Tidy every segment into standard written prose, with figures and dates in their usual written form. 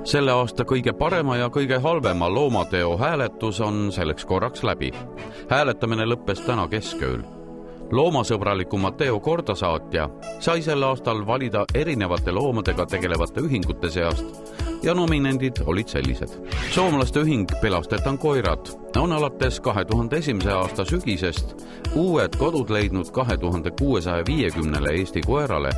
Selle aasta kõige parema ja kõige halvema loomateo hääletus on selleks korraks läbi. Hääletamine lõppes täna keskööl. Loomasõbraliku Matteo kordasaatja sai sel aastal valida erinevate loomadega tegelevate ühingute seast ja nominendid olid sellised. Soomlaste ühing Pelastetaan koirad on alates 2001. aasta sügisest uued kodud leidnud 2650 Eesti koerale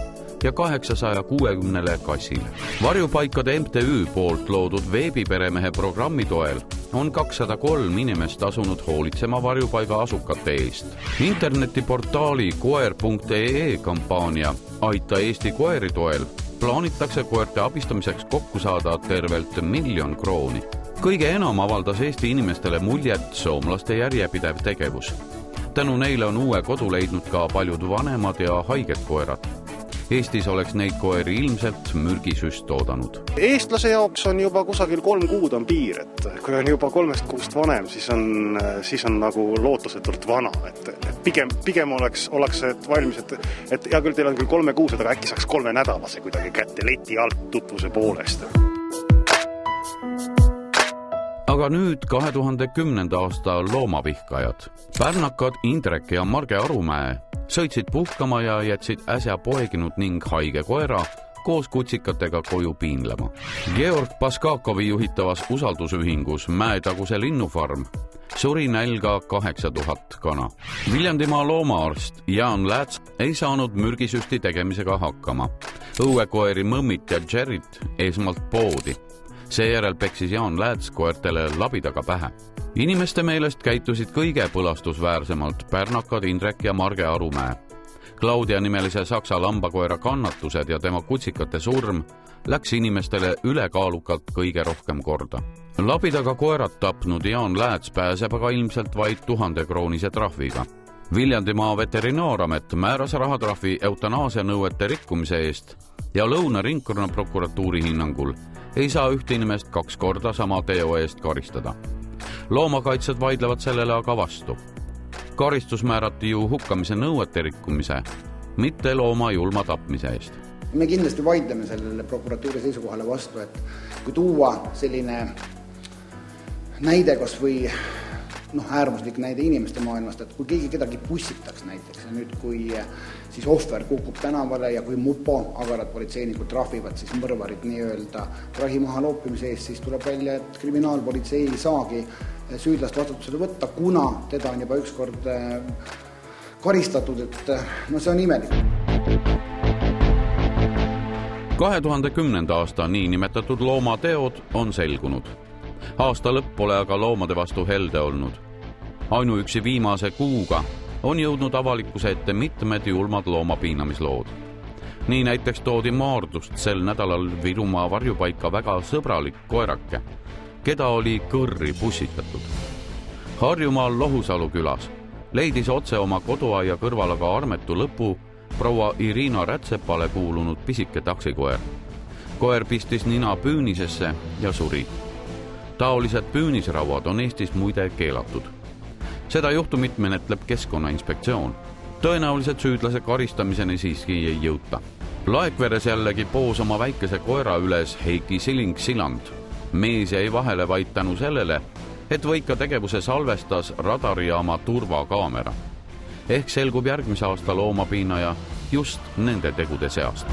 ja 860 kassile. Varjupaikade MTÜ poolt loodud veebiperemehe programmi toel on 203 inimest asunud hoolitsema varjupaiga asukate eest. Internetiportaali koer.ee kampaania Aita Eesti koeri toel plaanitakse koerte abistamiseks kokku saada tervelt 1 000 000 krooni. Kõige enam avaldas Eesti inimestele muljet soomlaste järjepidev tegevus. Tänu neile on uue kodu leidnud ka paljud vanemad ja haiged koerad. Eestis oleks neid koeri ilmselt mürgisüst oodanud. Eestlase jaoks on juba kusagil 3 kuud on piir, et kui on juba 3 kuust vanem, siis on nagu lootusetult vana. Pigem oleks valmis, et hea küll, teil on küll 3 kuused, aga äkki saaks 3 nädalase kuidagi kätte leti alt tutvuse poolest. Aga nüüd 2010. aasta loomavihkajad. Pärnakad Indrek ja Marge Arumäe sõitsid puhkama ja jätsid äsja poeginud ning haige koera koos kutsikatega koju piinlema. Georg Paskakovi juhitavas usaldusühingus Mäetaguse linnufarm suri nälga 8000 kana. Viljandimaa loomaarst Jaan Lääts ei saanud mürgisüsti tegemisega hakkama. Õuekoeri Mõmmit ja Jerrit esmalt poodi. Seejärel peksis Jaan Lääts koertele labidaga pähe. Inimeste meelest käitusid kõige põlastusväärsemalt pärnakad Indrek ja Marge Arumäe. Claudia nimelise saksa lambakoera kannatused ja tema kutsikate surm läks inimestele ülekaalukalt kõige rohkem korda. Labidaga koerat tapnud Jaan Lääts pääseb aga ilmselt vaid 1000 kroonise trahviga. Viljandimaa veterinaaramet määras rahatrahvi eutanaasia nõuete rikkumise eest ja Lõuna ringkonna prokuratuuri hinnangul ei saa ühte inimest 2 korda sama teo eest karistada. Loomakaitsjad vaidlevad sellele aga vastu. Karistus määrati ju hukkamise nõuete rikkumise, mitte looma julma tapmise eest. Me kindlasti vaidleme sellele prokuratuuri seisukohale vastu, et kui tuua selline näide kas või äärmuslik näide inimeste maailmast, et kui keegi kedagi pussitaks näiteks ja nüüd kui siis ohver kukub tänavale ja kui mupo agarad politseinikud trahvivad siis mõrvarid nii-öelda trahi maha loopimise eest, siis tuleb välja, et kriminaalpolitsei ei saagi süüdlast vastutusele võtta, kuna teda on juba ükskord karistatud, et see on imelik. 2010. aasta niinimetatud loomateod on selgunud. Aasta lõpp pole aga loomade vastu helde olnud. Ainuüksi viimase kuuga on jõudnud avalikkuse ette mitmed julmad loomapiinamislood. Nii näiteks toodi Maardust sel nädalal Virumaa varjupaika väga sõbralik koerake, keda oli kõrri pussitatud. Harjumaal Lohusalu külas leidis otse oma koduaia kõrval aga armetu lõpu proua Irina Rätsepale kuulunud pisike taksikoer. Koer pistis nina püünisesse ja suri. Taolised püünisrauad on Eestis muide keelatud. Seda juhtumit menetleb Keskkonnainspektsioon. Tõenäoliselt süüdlase karistamiseni siiski ei jõuta. Laekveres jällegi poos oma väikese koera üles Heiki Siling-Siland. Mees jäi vahele vaid tänu sellele, et võika tegevuse salvestas radarijaama turvakaamera. Ehk selgub järgmise aasta loomapiinaja just nende tegude seast.